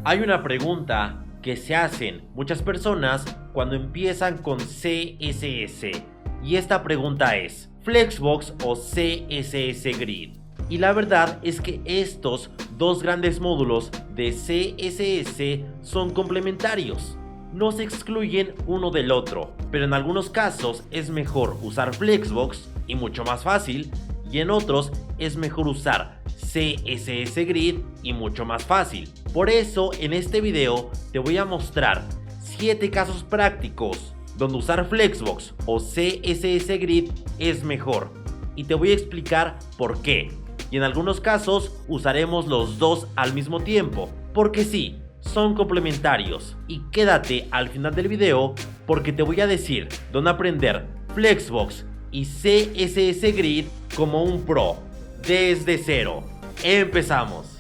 Hay una pregunta que se hacen muchas personas cuando empiezan con CSS, y esta pregunta es: ¿Flexbox o CSS Grid? Y la verdad es que estos dos grandes módulos de CSS son complementarios, no se excluyen uno del otro, pero en algunos casos es mejor usar Flexbox y mucho más fácil, y en otros es mejor usar CSS Grid y mucho más fácil. Por eso en este video te voy a mostrar 7 casos prácticos donde usar Flexbox o CSS Grid es mejor, y te voy a explicar por qué. Y en algunos casos usaremos los dos al mismo tiempo, porque sí, son complementarios. Y quédate al final del video porque te voy a decir dónde aprender Flexbox y CSS Grid como un pro, desde cero. Empezamos.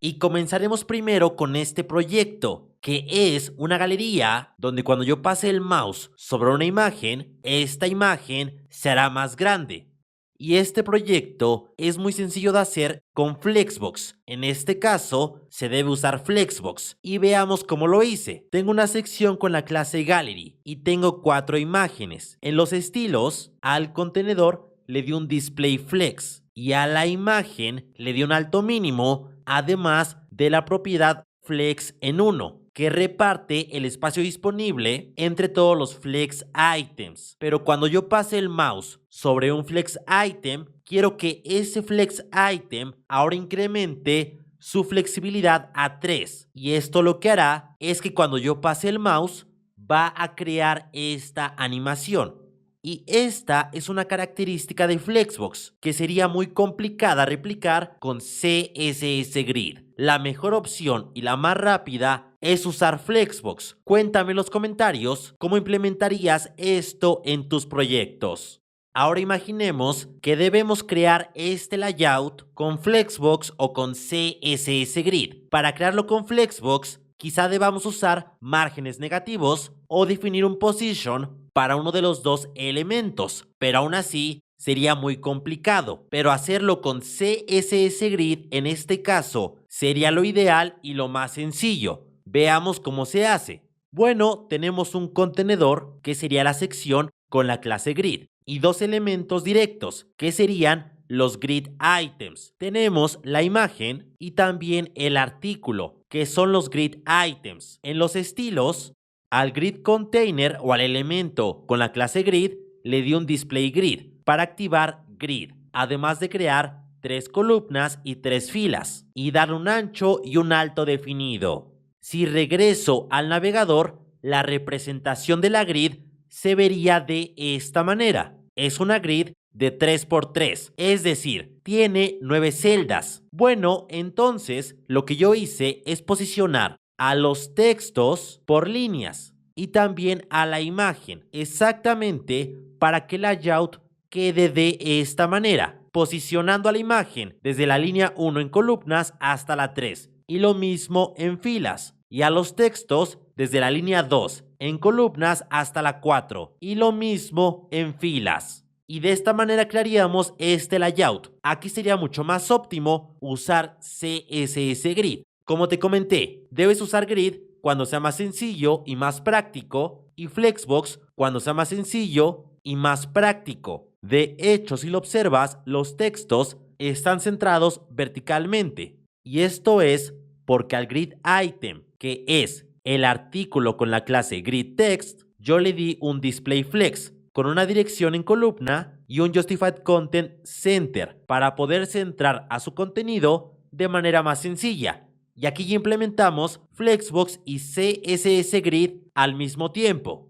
Y comenzaremos primero con este proyecto, que es una galería donde cuando yo pase el mouse sobre una imagen, esta imagen se hará más grande. Y este proyecto es muy sencillo de hacer con Flexbox. En este caso se debe usar Flexbox y veamos cómo lo hice. Tengo una sección con la clase Gallery y tengo 4 imágenes. En los estilos, al contenedor le di un display flex y a la imagen le di un alto mínimo, además de la propiedad flex en 1, que reparte el espacio disponible entre todos los flex items. Pero cuando yo pase el mouse sobre un flex item, quiero que ese flex item ahora incremente su flexibilidad a 3. Y esto lo que hará es que cuando yo pase el mouse va a crear esta animación. Y esta es una característica de Flexbox que sería muy complicada replicar con CSS Grid. La mejor opción y la más rápida es usar Flexbox. Cuéntame en los comentarios cómo implementarías esto en tus proyectos. Ahora imaginemos que debemos crear este layout con Flexbox o con CSS Grid. Para crearlo con Flexbox, quizá debamos usar márgenes negativos o definir un position para uno de los dos elementos, pero aún así sería muy complicado. Pero hacerlo con CSS Grid en este caso sería lo ideal y lo más sencillo. Veamos cómo se hace. Bueno, tenemos un contenedor que sería la sección con la clase Grid y dos elementos directos que serían los grid items. Tenemos la imagen y también el artículo, que son los grid items. En los estilos, al grid container o al elemento con la clase grid le di un display grid para activar grid, además de crear 3 columnas y 3 filas y darle un ancho y un alto definido. Si regreso al navegador, la representación de la grid se vería de esta manera. Es una grid de 3×3, es decir, tiene 9 celdas. Bueno, entonces lo que yo hice es posicionar a los textos por líneas y también a la imagen, exactamente para que el layout quede de esta manera, posicionando a la imagen desde la línea 1 en columnas hasta la 3 y lo mismo en filas, y a los textos desde la línea 2 en columnas hasta la 4 y lo mismo en filas. Y de esta manera crearíamos este layout. Aquí sería mucho más óptimo usar CSS Grid. Como te comenté, debes usar Grid cuando sea más sencillo y más práctico, y Flexbox cuando sea más sencillo y más práctico. De hecho, si lo observas, los textos están centrados verticalmente. Y esto es porque al grid item, que es el artículo con la clase grid text, yo le di un display flex con una dirección en columna y un justified content center para poder centrar a su contenido de manera más sencilla. Y aquí ya implementamos Flexbox y CSS Grid al mismo tiempo.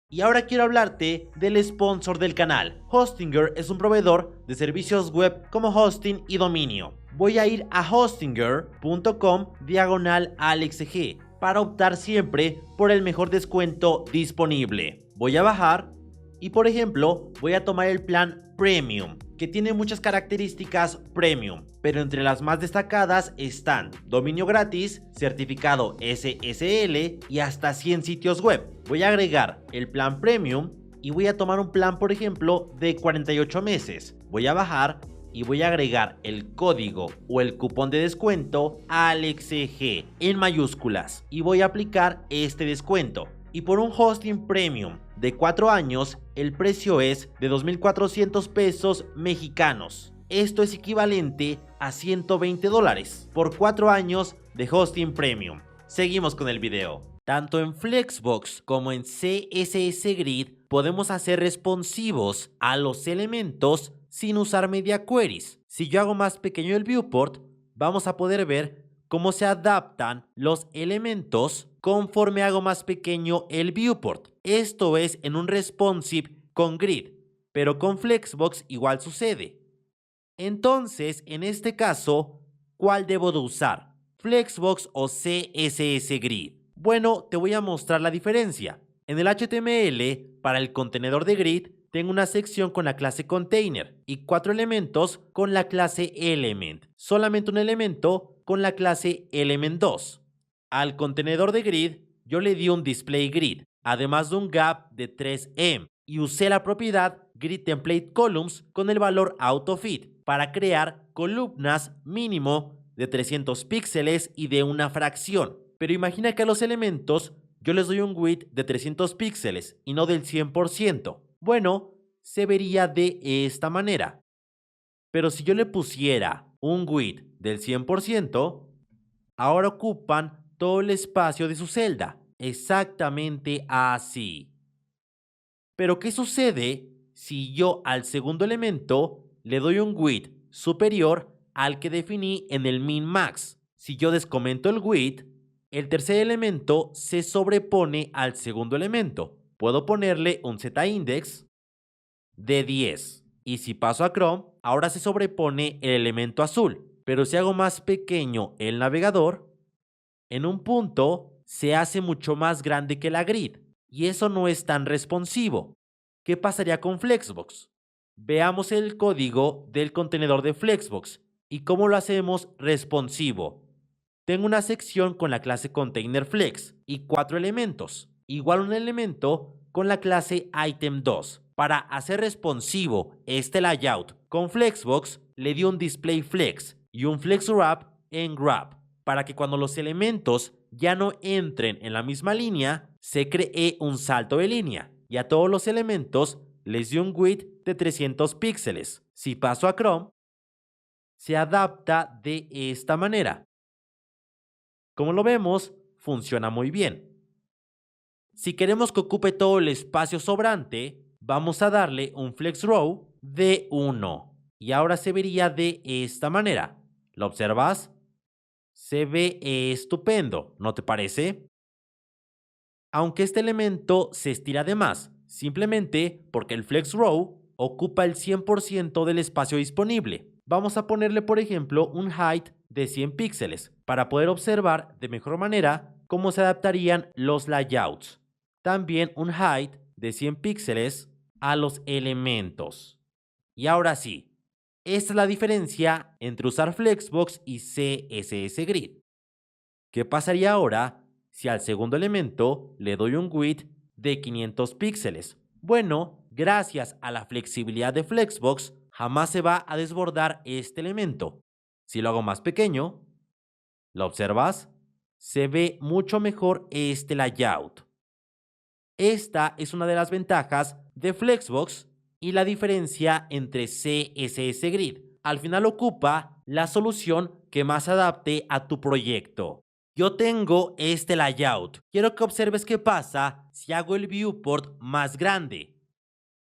Y ahora quiero hablarte del sponsor del canal. Hostinger es un proveedor de servicios web como hosting y dominio. Voy a ir a hostinger.com/AlexG para optar siempre por el mejor descuento disponible. Voy a bajar y, por ejemplo, voy a tomar el plan Premium, que tiene muchas características Premium, pero entre las más destacadas están dominio gratis, certificado SSL y hasta 100 sitios web. Voy a agregar el plan Premium y voy a tomar un plan, por ejemplo, de 48 meses. Voy a bajar y voy a agregar el código o el cupón de descuento AlexEG en mayúsculas y voy a aplicar este descuento. Y por un hosting premium de 4 años, el precio es de 2.400 pesos mexicanos. Esto es equivalente a $120 por 4 años de hosting premium. Seguimos con el video. Tanto en Flexbox como en CSS Grid podemos hacer responsivos a los elementos sin usar media queries. Si yo hago más pequeño el viewport, vamos a poder ver cómo se adaptan los elementos conforme hago más pequeño el viewport. Esto es en un responsive con Grid, pero con Flexbox igual sucede. Entonces, en este caso, ¿cuál debo de usar? ¿Flexbox o CSS Grid? Bueno, te voy a mostrar la diferencia. En el HTML, para el contenedor de Grid, tengo una sección con la clase Container y 4 elementos con la clase Element. Solamente un elemento con la clase Element2. Al contenedor de Grid, yo le di un display grid, además de un gap de 3em, y usé la propiedad GridTemplateColumns con el valor AutoFit para crear columnas mínimo de 300 píxeles y de una fracción. Pero imagina que a los elementos yo les doy un width de 300 píxeles y no del 100%. Bueno, se vería de esta manera. Pero si yo le pusiera un width del 100%, ahora ocupan todo el espacio de su celda. Exactamente así. Pero ¿qué sucede si yo al segundo elemento le doy un width superior al que definí en el min-max? Si yo descomento el width, el tercer elemento se sobrepone al segundo elemento. Puedo ponerle un z-index de 10. Y si paso a Chrome, ahora se sobrepone el elemento azul. Pero si hago más pequeño el navegador, en un punto se hace mucho más grande que la grid. Y eso no es tan responsivo. ¿Qué pasaría con Flexbox? Veamos el código del contenedor de Flexbox y cómo lo hacemos responsivo. Tengo una sección con la clase ContainerFlex y 4 elementos, igual un elemento con la clase Item2. Para hacer responsivo este layout con Flexbox, le di un displayFlex y un FlexWrap en Grab, para que cuando los elementos ya no entren en la misma línea, se cree un salto de línea y a todos los elementos les di un width de 300 píxeles. Si paso a Chrome, se adapta de esta manera. Como lo vemos, funciona muy bien. Si queremos que ocupe todo el espacio sobrante, vamos a darle un FlexRow de 1. Y ahora se vería de esta manera. ¿Lo observas? Se ve estupendo, ¿no te parece? Aunque este elemento se estira de más, simplemente porque el FlexRow ocupa el 100% del espacio disponible. Vamos a ponerle, por ejemplo, un height de 100 píxeles para poder observar de mejor manera cómo se adaptarían los layouts. También un height de 100 píxeles a los elementos. Y ahora sí, esta es la diferencia entre usar Flexbox y CSS Grid. ¿Qué pasaría ahora si al segundo elemento le doy un width de 500 píxeles? Bueno, gracias a la flexibilidad de Flexbox, jamás se va a desbordar este elemento. Si lo hago más pequeño, ¿lo observas? Se ve mucho mejor este layout. Esta es una de las ventajas de Flexbox y la diferencia entre CSS Grid. Al final ocupa la solución que más adapte a tu proyecto. Yo tengo este layout. Quiero que observes qué pasa si hago el viewport más grande.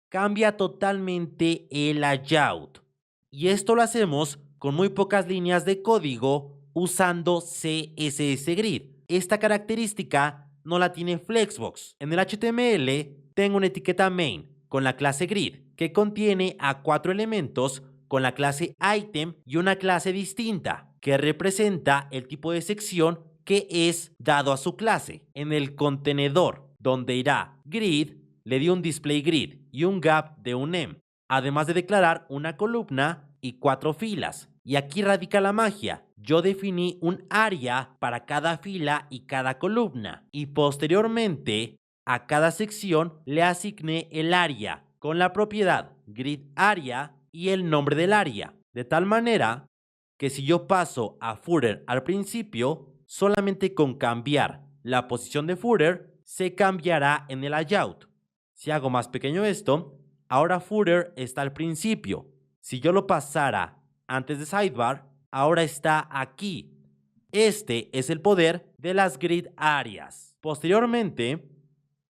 Cambia totalmente el layout. Y esto lo hacemos con muy pocas líneas de código usando CSS Grid. Esta característica no la tiene Flexbox. En el HTML tengo una etiqueta main con la clase grid que contiene a 4 elementos con la clase item y una clase distinta que representa el tipo de sección que es dado a su clase. En el contenedor donde irá grid le di un display grid y un gap de un em, además de declarar una columna y 4 filas. Y aquí radica la magia. Yo definí un área para cada fila y cada columna. Y posteriormente A cada sección le asigné el área con la propiedad gridArea y el nombre del área, de tal manera que si yo paso a footer al principio, solamente con cambiar la posición de footer se cambiará en el layout. Si hago más pequeño esto, ahora footer está al principio. Si yo lo pasara antes de sidebar, ahora está aquí. Este es el poder de las grid áreas. Posteriormente,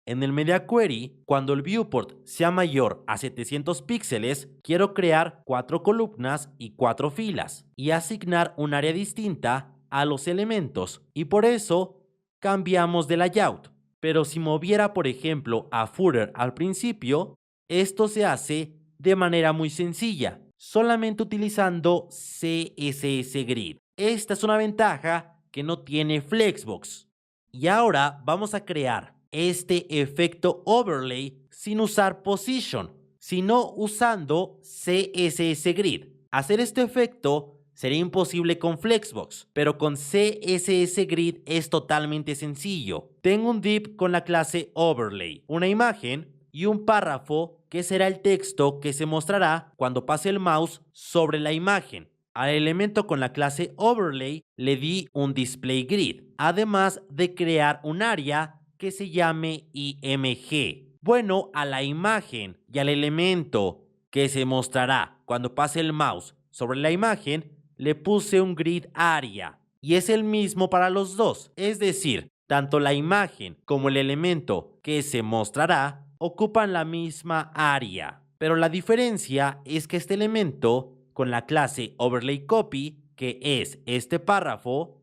en el Media Query, cuando el viewport sea mayor a 700 píxeles, quiero crear 4 columnas y 4 filas y asignar un área distinta a los elementos, y por eso cambiamos de layout. Pero si moviera, por ejemplo, a footer al principio, esto se hace de manera muy sencilla, solamente utilizando CSS Grid. Esta es una ventaja que no tiene Flexbox. Y ahora vamos a crear este efecto overlay sin usar position, sino usando CSS Grid. Hacer este efecto sería imposible con Flexbox, pero con CSS Grid es totalmente sencillo. Tengo un div con la clase overlay, una imagen y un párrafo que será el texto que se mostrará cuando pase el mouse sobre la imagen. Al elemento con la clase overlay le di un display grid, además de crear un área que se llame img. Bueno, a la imagen y al elemento que se mostrará cuando pase el mouse sobre la imagen le puse un grid area, y es el mismo para los dos, es decir, tanto la imagen como el elemento que se mostrará ocupan la misma área. Pero la diferencia es que este elemento con la clase overlayCopy, que es este párrafo,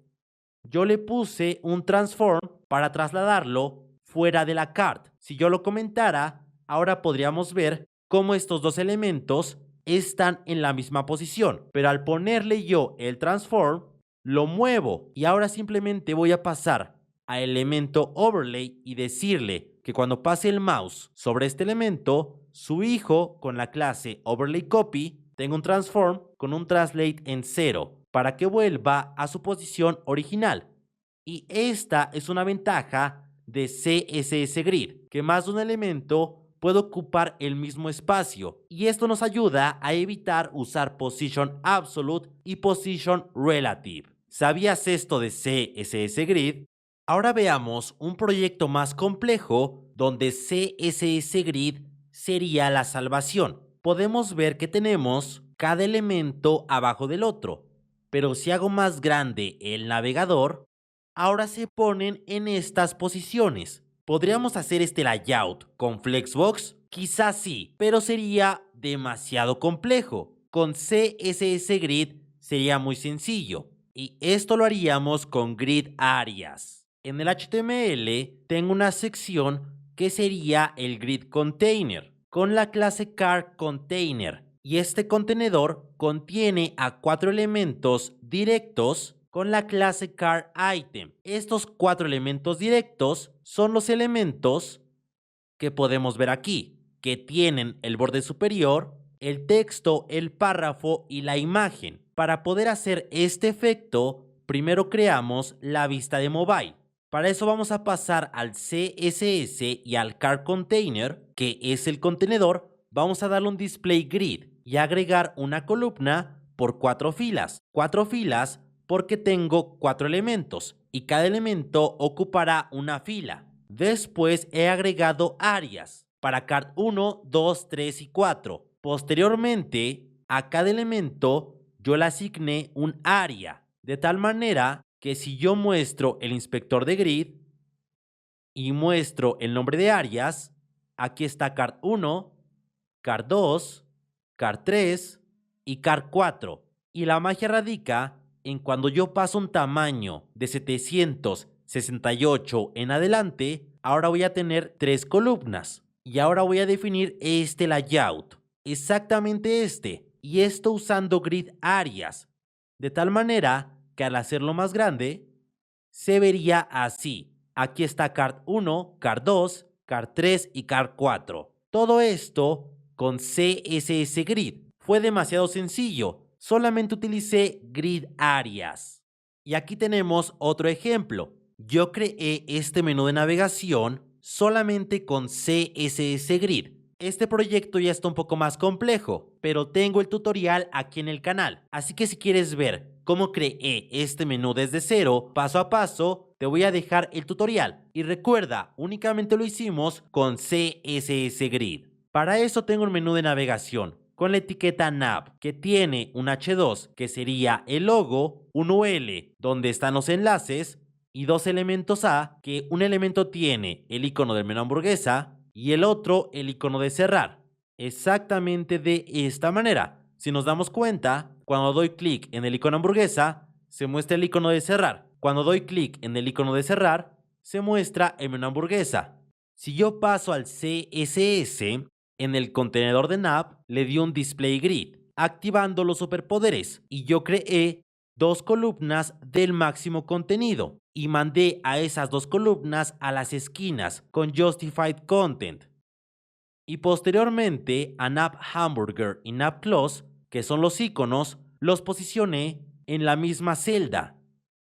yo le puse un transform para trasladarlo fuera de la card. Si yo lo comentara, ahora podríamos ver cómo estos dos elementos están en la misma posición, pero al ponerle yo el transform, lo muevo y ahora simplemente voy a pasar a elemento overlay y decirle que cuando pase el mouse sobre este elemento, su hijo con la clase overlayCopy tenga un transform con un translate en 0 para que vuelva a su posición original. Y esta es una ventaja de CSS Grid, que más de un elemento puede ocupar el mismo espacio, y esto nos ayuda a evitar usar Position Absolute y Position Relative. ¿Sabías esto de CSS Grid? Ahora veamos un proyecto más complejo donde CSS Grid sería la salvación. Podemos ver que tenemos cada elemento abajo del otro, pero si hago más grande el navegador, ahora se ponen en estas posiciones. ¿Podríamos hacer este layout con Flexbox? Quizás sí, pero sería demasiado complejo. Con CSS Grid sería muy sencillo, y esto lo haríamos con Grid Areas. En el HTML tengo una sección que sería el Grid Container, con la clase CarContainer, y este contenedor contiene a 4 elementos directos con la clase CarItem. Estos 4 elementos directos son los elementos que podemos ver aquí, que tienen el borde superior, el texto, el párrafo y la imagen. Para poder hacer este efecto, primero creamos la vista de mobile. Para eso vamos a pasar al CSS y al CarContainer, que es el contenedor, vamos a darle un display grid y agregar una columna por 4 filas. 4 filas porque tengo 4 elementos y cada elemento ocupará una fila. Después he agregado áreas para card 1, 2, 3 y 4. Posteriormente, a cada elemento yo le asigné un área, de tal manera que si yo muestro el inspector de grid y muestro el nombre de áreas, aquí está card 1, card 2, card 3 y card 4. Y la magia radica en cuando yo paso un tamaño de 768 en adelante, ahora voy a tener 3 columnas. Y ahora voy a definir este layout, exactamente este, y esto usando grid áreas, de tal manera que al hacerlo más grande, se vería así. Aquí está card 1, card 2, card 3 y card 4. Todo esto con CSS Grid. Fue demasiado sencillo. Solamente utilicé grid áreas. Y aquí tenemos otro ejemplo. Yo creé este menú de navegación solamente con CSS Grid. Este proyecto ya está un poco más complejo, pero tengo el tutorial aquí en el canal, así que si quieres ver cómo creé este menú desde cero, paso a paso, te voy a dejar el tutorial. Y recuerda, únicamente lo hicimos con CSS Grid. Para eso tengo un menú de navegación con la etiqueta nav, que tiene un H2, que sería el logo, un UL, donde están los enlaces, y dos elementos A, que un elemento tiene el icono del menú hamburguesa y el otro el icono de cerrar. Exactamente de esta manera. Si nos damos cuenta, cuando doy clic en el icono hamburguesa, se muestra el icono de cerrar. Cuando doy clic en el icono de cerrar, se muestra el menú hamburguesa. Si yo paso al CSS, en el contenedor de nav le di un display grid, activando los superpoderes, y yo creé dos columnas del máximo contenido y mandé a esas dos columnas a las esquinas con Justified Content. Y posteriormente a nav hamburger y nav close, que son los iconos, los posicioné en la misma celda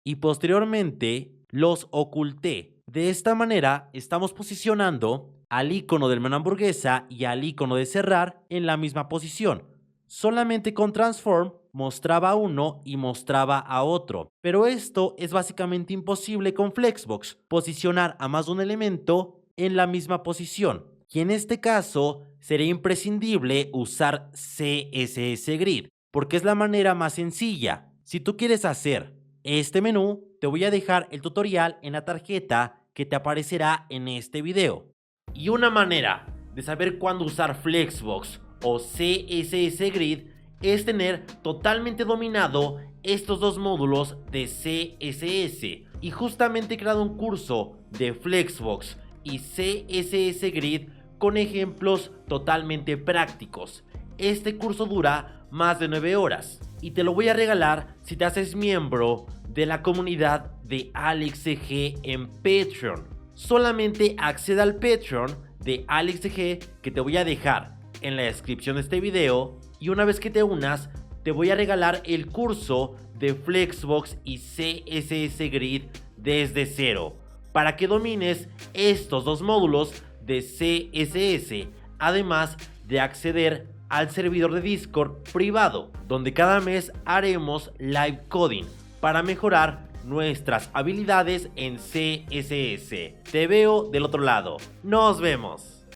y posteriormente los oculté. De esta manera estamos posicionando al icono del menú hamburguesa y al icono de cerrar en la misma posición. Solamente con transform mostraba a uno y mostraba a otro. Pero esto es básicamente imposible con Flexbox, posicionar a más de un elemento en la misma posición. Y en este caso sería imprescindible usar CSS Grid, porque es la manera más sencilla. Si tú quieres hacer este menú, te voy a dejar el tutorial en la tarjeta que te aparecerá en este video. Y una manera de saber cuándo usar Flexbox o CSS Grid es tener totalmente dominado estos dos módulos de CSS. Y justamente he creado un curso de Flexbox y CSS Grid con ejemplos totalmente prácticos. Este curso dura más de 9 horas y te lo voy a regalar si te haces miembro de la comunidad de AlexG en Patreon. Solamente accede al Patreon de AlexG, que te voy a dejar en la descripción de este video, y una vez que te unas te voy a regalar el curso de Flexbox y CSS Grid desde cero, para que domines estos dos módulos de CSS, además de acceder al servidor de Discord privado, donde cada mes haremos live coding para mejorar nuestras habilidades en CSS. Te veo del otro lado. Nos vemos.